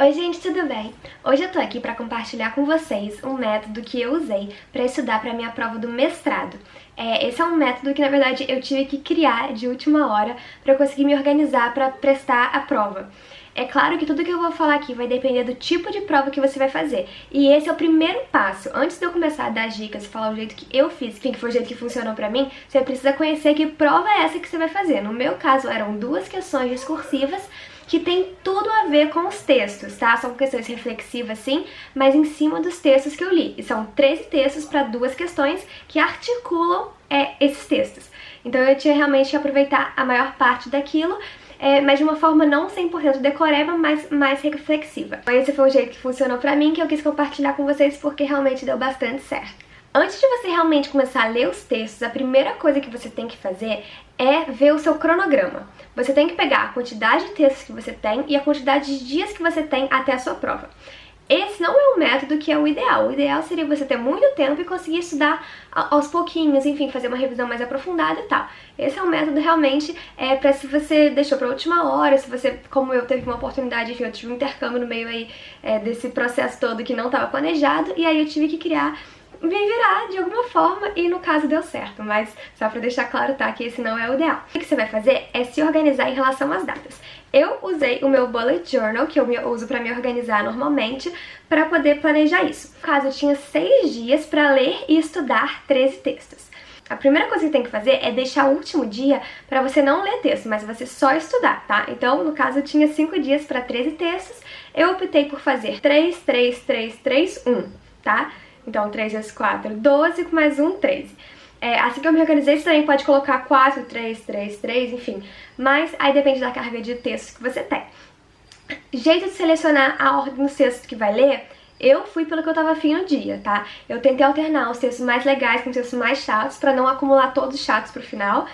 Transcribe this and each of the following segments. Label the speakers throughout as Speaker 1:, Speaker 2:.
Speaker 1: Oi gente, tudo bem? Hoje eu tô aqui para compartilhar com vocês um método que eu usei para estudar para minha prova do mestrado. Esse é um método que na verdade eu tive que criar de última hora para eu conseguir me organizar para prestar a prova. É claro que tudo que eu vou falar aqui vai depender do tipo de prova que você vai fazer. E esse é o primeiro passo. Antes de eu começar a dar dicas e falar o jeito que eu fiz, que foi o jeito que funcionou pra mim, você precisa conhecer que prova é essa que você vai fazer. No meu caso, eram 2 questões discursivas que tem tudo a ver com os textos, tá? São questões reflexivas, sim, mas em cima dos textos que eu li. E são 13 textos para 2 questões que articulam esses textos. Então eu tinha realmente que aproveitar a maior parte daquilo, mas de uma forma não 100% decoreba, mas mais reflexiva. Esse foi o jeito que funcionou pra mim, que eu quis compartilhar com vocês porque realmente deu bastante certo. Antes de você realmente começar a ler os textos, a primeira coisa que você tem que fazer é ver o seu cronograma. Você tem que pegar a quantidade de textos que você tem e a quantidade de dias que você tem até a sua prova. Esse não é um método que é o ideal. O ideal seria você ter muito tempo e conseguir estudar aos pouquinhos, enfim, fazer uma revisão mais aprofundada e tal. Esse é um método realmente para se você deixou para a última hora, se você, como eu, teve uma oportunidade, enfim, eu tive um intercâmbio no meio aí desse processo todo que não estava planejado, e aí eu tive que criar, me virar de alguma forma, e no caso deu certo, mas só pra deixar claro, tá, que esse não é o ideal. O que você vai fazer é se organizar em relação às datas. Eu usei o meu bullet journal, que eu uso pra me organizar normalmente, pra poder planejar isso. No caso, eu tinha 6 dias pra ler e estudar 13 textos. A primeira coisa que tem que fazer é deixar o último dia pra você não ler texto, mas você só estudar, tá? Então, no caso, eu tinha 5 dias pra 13 textos, eu optei por fazer 3, 3, 3, 3, 1, tá? Então, 3 vezes 4, 12, com mais 1, 13. Assim que eu me organizei, você também pode colocar 4, 3, 3, 3, enfim. Mas aí depende da carga de textos que você tem. Jeito de selecionar a ordem dos textos que vai ler, eu fui pelo que eu tava afim no dia, tá? Eu tentei alternar os textos mais legais com os textos mais chatos, pra não acumular todos os chatos pro final.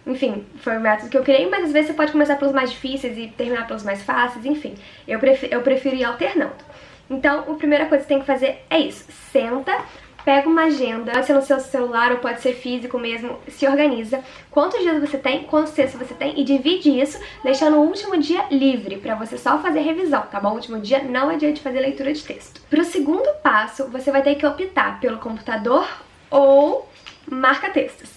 Speaker 1: Enfim, foi o método que eu criei, mas às vezes você pode começar pelos mais difíceis e terminar pelos mais fáceis, enfim. Eu prefiro ir alternando. Então, a primeira coisa que você tem que fazer é isso. Senta, pega uma agenda, pode ser no seu celular ou pode ser físico mesmo, se organiza. Quantos dias você tem, quantos textos você tem e divide isso, deixando o último dia livre, pra você só fazer revisão, tá bom? O último dia não é dia de fazer leitura de texto. Pro segundo passo, você vai ter que optar pelo computador ou marca-textos.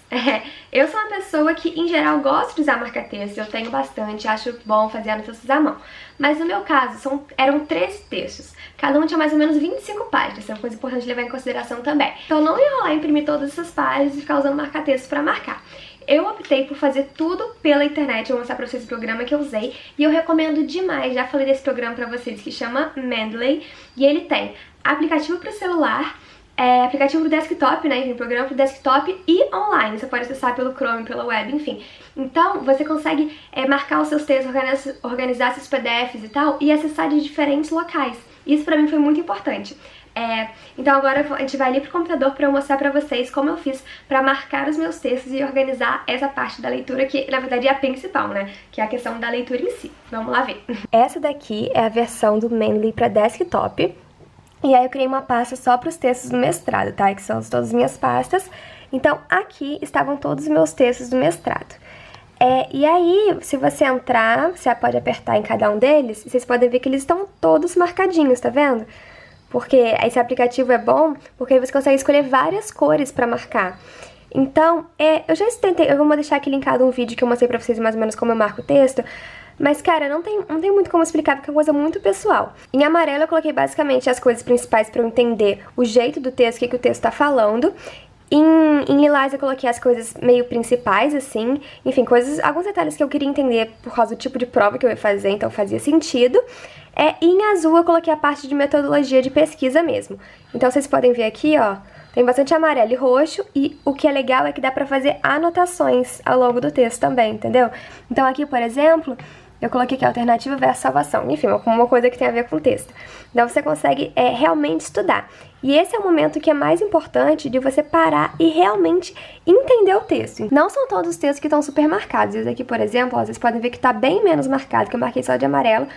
Speaker 1: Eu sou uma pessoa que, em geral, gosta de usar marca-textos, eu tenho bastante, acho bom fazer anotações à mão. Mas no meu caso, eram 13 textos, cada um tinha mais ou menos 25 páginas, isso é uma coisa importante levar em consideração também. Então eu não ia rolar imprimir todas essas páginas e ficar usando marca-textos pra marcar. Eu optei por fazer tudo pela internet, eu vou mostrar pra vocês o programa que eu usei, e eu recomendo demais, já falei desse programa pra vocês, que chama Mendeley, e ele tem aplicativo pro celular, aplicativo pro desktop, né, enfim, programa pro desktop e online, você pode acessar pelo Chrome, pela web, enfim. Então, você consegue marcar os seus textos, organizar seus PDFs e tal, e acessar de diferentes locais. Isso pra mim foi muito importante. Então agora a gente vai ali pro computador pra eu mostrar pra vocês como eu fiz pra marcar os meus textos e organizar essa parte da leitura, que na verdade é a principal, né, que é a questão da leitura em si. Vamos lá ver. Essa daqui é a versão do Mendeley pra desktop. E aí eu criei uma pasta só para os textos do mestrado, tá? Que são todas as minhas pastas. Então, aqui estavam todos os meus textos do mestrado. E aí, se você entrar, você pode apertar em cada um deles, vocês podem ver que eles estão todos marcadinhos, tá vendo? Porque esse aplicativo é bom, porque aí você consegue escolher várias cores para marcar. Então, eu já tentei, eu vou deixar aqui linkado um vídeo que eu mostrei pra vocês mais ou menos como eu marco o texto. Mas, cara, não tem muito como explicar, porque é uma coisa muito pessoal. Em amarelo eu coloquei basicamente as coisas principais pra eu entender o jeito do texto, o que o texto tá falando. Em lilás eu coloquei as coisas meio principais, assim. Enfim, alguns detalhes que eu queria entender por causa do tipo de prova que eu ia fazer, então fazia sentido. E em azul eu coloquei a parte de metodologia de pesquisa mesmo. Então vocês podem ver aqui, ó, tem bastante amarelo e roxo, e o que é legal é que dá pra fazer anotações ao longo do texto também, entendeu? Então aqui, por exemplo, eu coloquei aqui alternativa versus salvação. Enfim, uma coisa que tem a ver com o texto. Então você consegue realmente estudar. E esse é o momento que é mais importante de você parar e realmente entender o texto. Não são todos os textos que estão super marcados. Esse aqui, por exemplo, ó, vocês podem ver que está bem menos marcado, que eu marquei só de amarelo,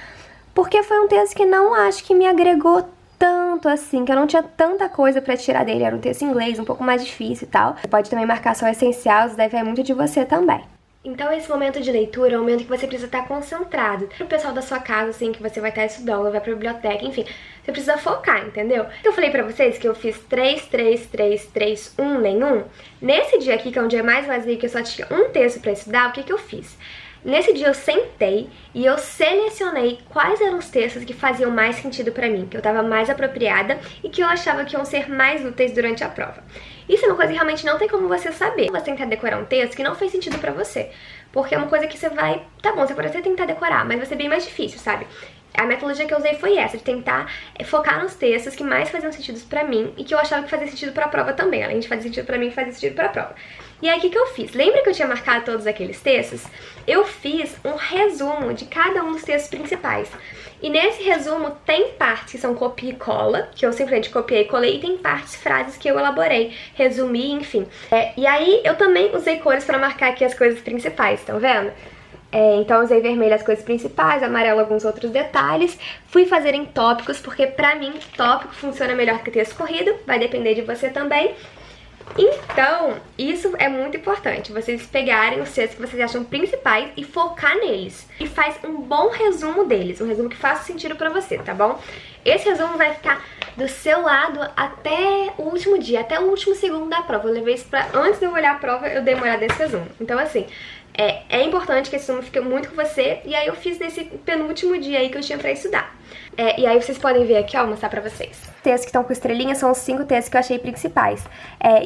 Speaker 1: porque foi um texto que não acho que me agregou tanto assim, que eu não tinha tanta coisa pra tirar dele. Era um texto em inglês, um pouco mais difícil e tal. Você pode também marcar só o essencial, isso daí vai muito de você também. Então esse momento de leitura é um momento que você precisa estar concentrado. O pessoal da sua casa, assim, que você vai estar estudando, vai pra biblioteca, enfim, você precisa focar, entendeu? Eu falei pra vocês que eu fiz 3, 3, 3, 3, 1, nenhum. Nesse dia aqui, que é um dia mais vazio, que eu só tinha um texto pra estudar, o que eu fiz? Nesse dia eu sentei e eu selecionei quais eram os textos que faziam mais sentido pra mim, que eu tava mais apropriada e que eu achava que iam ser mais úteis durante a prova. Isso é uma coisa que realmente não tem como você saber. Você tentar decorar um texto que não fez sentido pra você, porque é uma coisa que você vai... Tá bom, você pode até tentar decorar, mas vai ser bem mais difícil, sabe? A metodologia que eu usei foi essa, de tentar focar nos textos que mais faziam sentido pra mim e que eu achava que fazia sentido pra prova também. Além de fazer sentido pra mim, fazia sentido pra prova. E aí, o que eu fiz? Lembra que eu tinha marcado todos aqueles textos? Eu fiz um resumo de cada um dos textos principais. E nesse resumo tem partes que são copia e cola, que eu simplesmente copiei e colei, e tem partes, frases que eu elaborei, resumi, enfim. E aí, eu também usei cores pra marcar aqui as coisas principais, estão vendo? Então usei vermelho as coisas principais, amarelo alguns outros detalhes. Fui fazer em tópicos, porque pra mim tópico funciona melhor que texto corrido, vai depender de você também. Então, isso é muito importante, vocês pegarem os textos que vocês acham principais e focar neles. E faz um bom resumo deles, um resumo que faça sentido pra você, tá bom? Esse resumo vai ficar do seu lado até o último dia, até o último segundo da prova. Eu levei isso pra... Antes de eu olhar a prova, eu dei uma olhada nesse resumo. Então, assim... É importante que esse resumo fique muito com você. E aí eu fiz nesse penúltimo dia aí que eu tinha pra estudar. E aí vocês podem ver aqui, ó, vou mostrar pra vocês. Os textos que estão com estrelinha são os 5 textos que eu achei principais.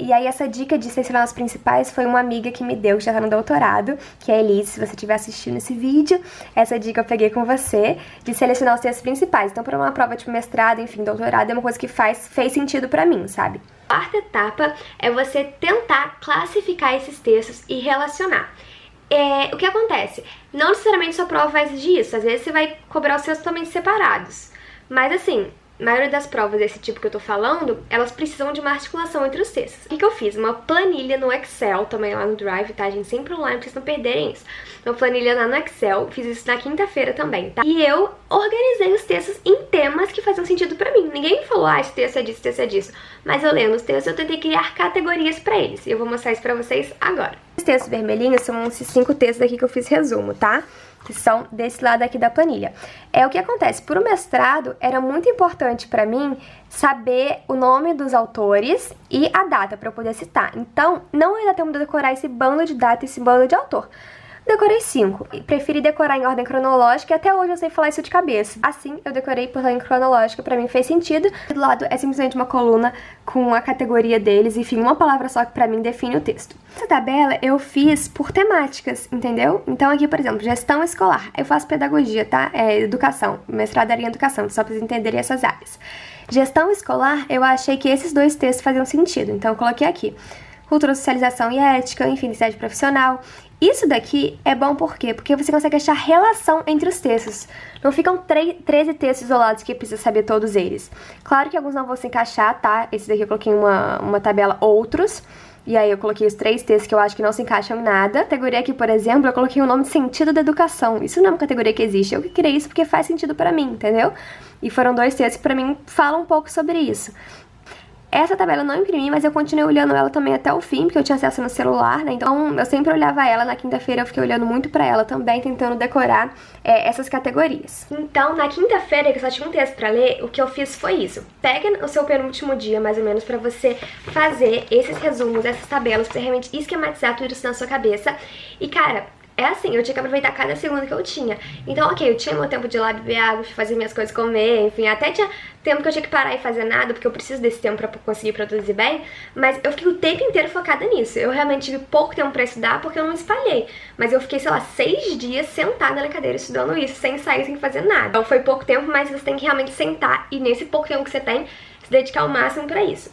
Speaker 1: E aí essa dica de selecionar os principais foi uma amiga que me deu, que já tá no doutorado, que é a Elise. Se você estiver assistindo esse vídeo, essa dica eu peguei com você, de selecionar os textos principais. Então pra uma prova de mestrado, enfim, doutorado, é uma coisa que fez sentido pra mim, sabe? A quarta etapa é você tentar classificar esses textos e relacionar. O que acontece? Não necessariamente sua prova vai exigir isso, às vezes você vai cobrar os seus totalmente separados. Mas assim, a maioria das provas desse tipo que eu tô falando, elas precisam de uma articulação entre os textos. O que eu fiz? Uma planilha no Excel, também lá no Drive, tá, gente? Sempre online, pra vocês não perderem isso. Uma planilha lá no Excel, fiz isso na quinta-feira também, tá? E eu organizei os textos em temas que faziam sentido pra mim. Ninguém me falou, esse texto é disso, esse texto é disso. Mas eu lendo os textos, eu tentei criar categorias pra eles. E eu vou mostrar isso pra vocês agora. Os textos vermelhinhos são esses 5 textos aqui que eu fiz resumo, tá? Que são desse lado aqui da planilha. O que acontece, pro mestrado era muito importante pra mim saber o nome dos autores e a data pra eu poder citar. Então, não ia dar tempo de decorar esse bando de data e esse bando de autor. Decorei 5. Preferi decorar em ordem cronológica e até hoje eu sei falar isso de cabeça. Assim, eu decorei por ordem cronológica, pra mim fez sentido. Do lado é simplesmente uma coluna com a categoria deles, enfim, uma palavra só que pra mim define o texto. Essa tabela eu fiz por temáticas, entendeu? Então aqui, por exemplo, gestão escolar. Eu faço pedagogia, tá? Educação. Mestrado era em educação, só pra vocês entenderem essas áreas. Gestão escolar, eu achei que esses 2 textos faziam sentido, então eu coloquei aqui. Cultura, socialização e ética, enfim, identidade profissional. Isso daqui é bom por quê? Porque você consegue achar relação entre os textos. Não ficam 13 textos isolados que precisa saber todos eles. Claro que alguns não vão se encaixar, tá? Esse daqui eu coloquei uma tabela outros. E aí eu coloquei os 3 textos que eu acho que não se encaixam em nada. A categoria aqui, por exemplo, eu coloquei o nome sentido da educação. Isso não é uma categoria que existe. Eu que criei isso porque faz sentido pra mim, entendeu? E foram 2 textos que pra mim falam um pouco sobre isso. Essa tabela eu não imprimi, mas eu continuei olhando ela também até o fim, porque eu tinha acesso no celular, né? Então eu sempre olhava ela, na quinta-feira eu fiquei olhando muito pra ela também, tentando decorar essas categorias. Então, na quinta-feira, que eu só tinha um texto pra ler, o que eu fiz foi isso. Pega o seu penúltimo dia, mais ou menos, pra você fazer esses resumos, essas tabelas, pra você realmente esquematizar tudo isso na sua cabeça. E, cara... assim, eu tinha que aproveitar cada segundo que eu tinha. Então, ok, eu tinha meu tempo de ir lá beber água, fazer minhas coisas, comer, enfim, até tinha tempo que eu tinha que parar e fazer nada, porque eu preciso desse tempo pra conseguir produzir bem, mas eu fiquei o tempo inteiro focada nisso. Eu realmente tive pouco tempo pra estudar, porque eu não espalhei, mas eu fiquei, sei lá, 6 dias sentada na cadeira estudando isso, sem sair, sem fazer nada. Então foi pouco tempo, mas você tem que realmente sentar e nesse pouco tempo que você tem, se dedicar ao máximo pra isso.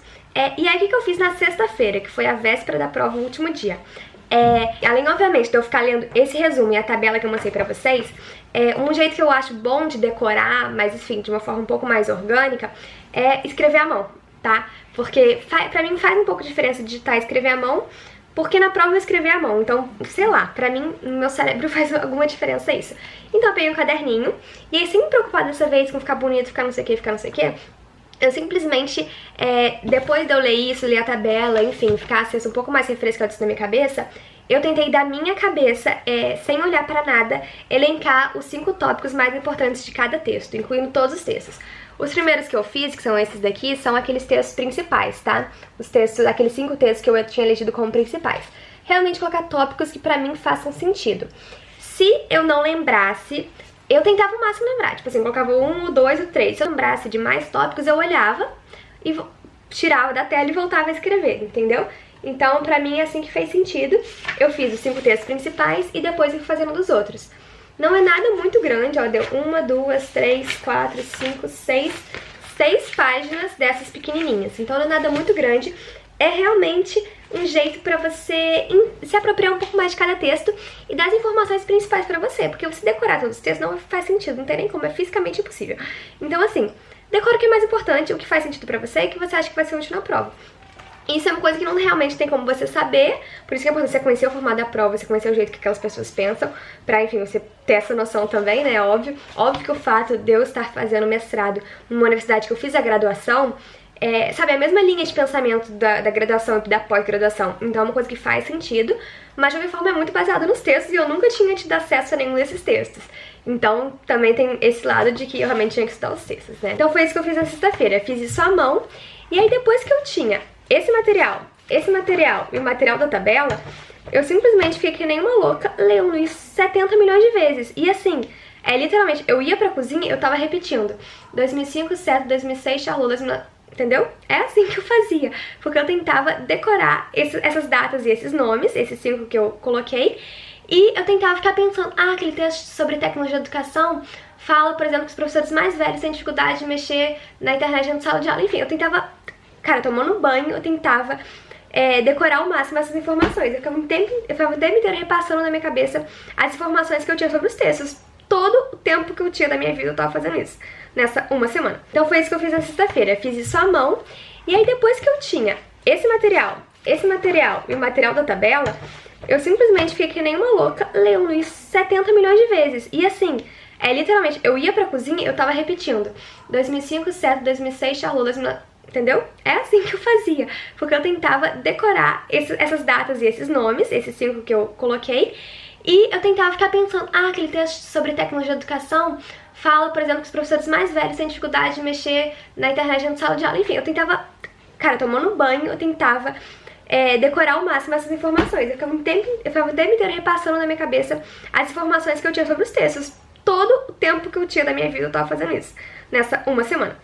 Speaker 1: E aí, o que eu fiz na sexta-feira, que foi a véspera da prova, o último dia? Além, obviamente, de eu ficar lendo esse resumo e a tabela que eu mostrei pra vocês, um jeito que eu acho bom de decorar, mas enfim, de uma forma um pouco mais orgânica, é escrever à mão, tá? Porque pra mim faz um pouco de diferença digitar e escrever à mão, porque na prova eu escrevi à mão, então, sei lá, pra mim, no meu cérebro faz alguma diferença isso. Então eu peguei um caderninho, e aí, sem preocupar dessa vez com ficar bonito, ficar não sei o que, eu simplesmente, depois de eu ler isso, ler a tabela, enfim, ficar assim, um pouco mais refrescado isso na minha cabeça, eu tentei da minha cabeça, sem olhar pra nada, elencar os 5 tópicos mais importantes de cada texto, incluindo todos os textos. Os primeiros que eu fiz, que são esses daqui, são aqueles textos principais, tá? Os textos, aqueles 5 textos que eu tinha elegido como principais. Realmente colocar tópicos que pra mim façam sentido. Se eu não lembrasse, eu tentava o máximo lembrar. Tipo assim, colocava 1, 2 ou 3. Se eu lembrasse de mais tópicos, eu olhava e tirava da tela e voltava a escrever, entendeu? Então, pra mim, é assim que fez sentido. Eu fiz os 5 textos principais e depois eu fui fazendo dos outros. Não é nada muito grande, ó, deu 1, 2, 3, 4, 5, 6 páginas dessas pequenininhas. Então não é nada muito grande, é realmente um jeito pra você se apropriar um pouco mais de cada texto e dar as informações principais pra você, porque você decorar todos os textos não faz sentido, não tem nem como, é fisicamente impossível. Então assim, decora o que é mais importante, o que faz sentido pra você e o que você acha que vai ser útil na prova. Isso é uma coisa que não realmente tem como você saber, por isso que é importante você conhecer o formato da prova, você conhecer o jeito que aquelas pessoas pensam, pra, enfim, você ter essa noção também, né, óbvio. Óbvio que o fato de eu estar fazendo mestrado numa universidade que eu fiz a graduação, sabe, a mesma linha de pensamento da graduação e da pós-graduação, então é uma coisa que faz sentido, mas de qualquer forma é muito baseada nos textos e eu nunca tinha tido acesso a nenhum desses textos. Então também tem esse lado de que eu realmente tinha que estudar os textos, né. Então foi isso que eu fiz na sexta-feira, fiz isso à mão, e aí depois que eu tinha esse material e o material da tabela, eu simplesmente fiquei que nem uma louca lendo isso 70 milhões de vezes. E assim, literalmente, eu ia pra cozinha e eu tava repetindo 2005, 7, 2006, Charlotte, 2009, entendeu? É assim que eu fazia, porque eu tentava decorar essas datas e esses nomes, esses 5 que eu coloquei, e eu tentava ficar pensando, aquele texto sobre tecnologia da educação fala, por exemplo, que os professores mais velhos têm dificuldade de mexer na internet na sala de aula. Enfim, eu tentava, cara, tomando banho, eu tentava decorar ao máximo essas informações. Eu ficava o tempo inteiro repassando na minha cabeça as informações que eu tinha sobre os textos. Todo o tempo que eu tinha da minha vida eu tava fazendo isso, nessa uma semana. Então foi isso que eu fiz na sexta-feira, eu fiz isso à mão, e aí depois que eu tinha esse material e o material da tabela, eu simplesmente fiquei que nem uma louca lendo isso 70 milhões de vezes. E assim, literalmente, eu ia pra cozinha e eu tava repetindo 2005, 7, 2006, Charlotte, 2009, entendeu? É assim que eu fazia, porque eu tentava decorar essas datas e esses nomes, esses 5 que eu coloquei, e eu tentava ficar pensando, aquele texto sobre tecnologia da educação fala, por exemplo, que os professores mais velhos têm dificuldade de mexer na internet na sala de aula. Enfim, eu tentava, cara, tomando banho, eu tentava decorar ao máximo essas informações. Eu ficava o tempo inteiro repassando na minha cabeça as informações que eu tinha sobre os textos. Todo o tempo que eu tinha da minha vida eu tava fazendo isso, nessa uma semana.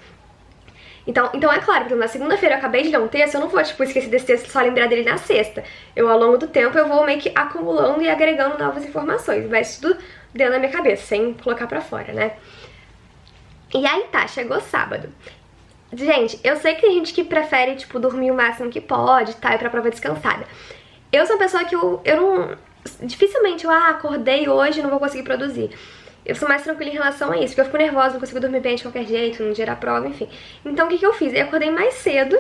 Speaker 1: Então é claro, porque na segunda-feira eu acabei de ler um texto, eu não vou, tipo, esquecer desse texto e só lembrar dele na sexta. Eu, ao longo do tempo, eu vou meio que acumulando e agregando novas informações. Vai isso tudo dentro da minha cabeça, sem colocar pra fora, né? E aí tá, chegou sábado. Gente, eu sei que tem gente que prefere, tipo, dormir o máximo que pode, tá, ir pra prova descansada. Eu sou uma pessoa que eu não... Dificilmente acordei hoje e não vou conseguir produzir. Eu sou mais tranquila em relação a isso, porque eu fico nervosa, não consigo dormir bem de qualquer jeito, no dia da prova, enfim. Então o que eu fiz? Eu acordei mais cedo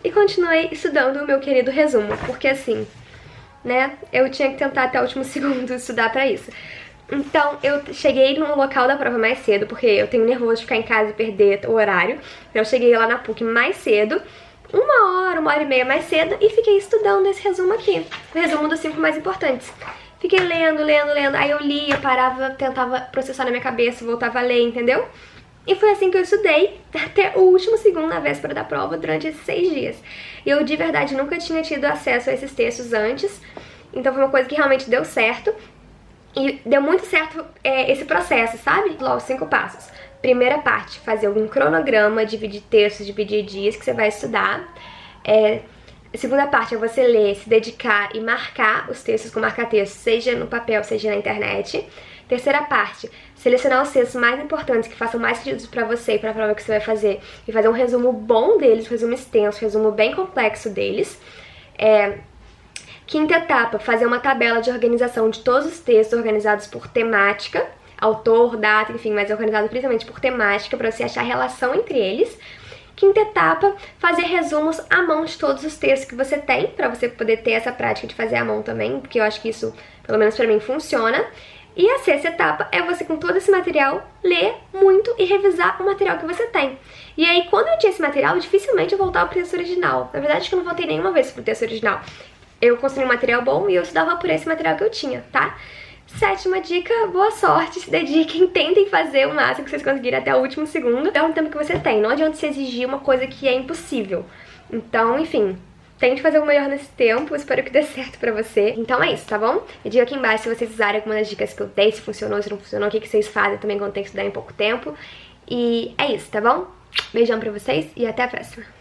Speaker 1: e continuei estudando o meu querido resumo, porque assim, né, eu tinha que tentar até o último segundo estudar pra isso. Então eu cheguei no local da prova mais cedo, porque eu tenho nervoso de ficar em casa e perder o horário. Então eu cheguei lá na PUC mais cedo, 1 hora e meia mais cedo, e fiquei estudando esse resumo aqui, o resumo dos 5 mais importantes. Fiquei lendo, aí eu lia, parava, tentava processar na minha cabeça, voltava a ler, entendeu? E foi assim que eu estudei até o último segundo na véspera da prova, durante esses 6 dias. E eu, de verdade, nunca tinha tido acesso a esses textos antes, então foi uma coisa que realmente deu certo. E deu muito certo esse processo, sabe? Lá, os 5 passos. Primeira parte, fazer um cronograma, dividir textos, dividir dias que você vai estudar. A segunda parte é você ler, se dedicar e marcar os textos com marca-texto, seja no papel, seja na internet. Terceira parte, selecionar os textos mais importantes que façam mais sentido pra você e pra prova que você vai fazer e fazer um resumo bom deles, um resumo extenso, um resumo bem complexo deles. Quinta etapa, fazer uma tabela de organização de todos os textos organizados por temática, autor, data, enfim, mas organizado principalmente por temática, pra você achar a relação entre eles. Quinta etapa, fazer resumos à mão de todos os textos que você tem, pra você poder ter essa prática de fazer à mão também, porque eu acho que isso, pelo menos pra mim, funciona. E a sexta etapa é você, com todo esse material, ler muito e revisar o material que você tem. E aí, quando eu tinha esse material, dificilmente eu voltava pro texto original. Na verdade, acho que eu não voltei nenhuma vez pro texto original. eu consumi um material bom e eu estudava por esse material que eu tinha, tá? Sétima dica, boa sorte, se dediquem, tentem fazer o máximo que vocês conseguirem até o último segundo. É o tempo que você tem, não adianta se exigir uma coisa que é impossível. Então, enfim, tente fazer o melhor nesse tempo, espero que dê certo pra você. Então é isso, tá bom? Me diga aqui embaixo se vocês usarem alguma das dicas que eu dei, se funcionou, se não funcionou, o que vocês fazem também quando tem que estudar em pouco tempo. E é isso, tá bom? Beijão pra vocês e até a próxima.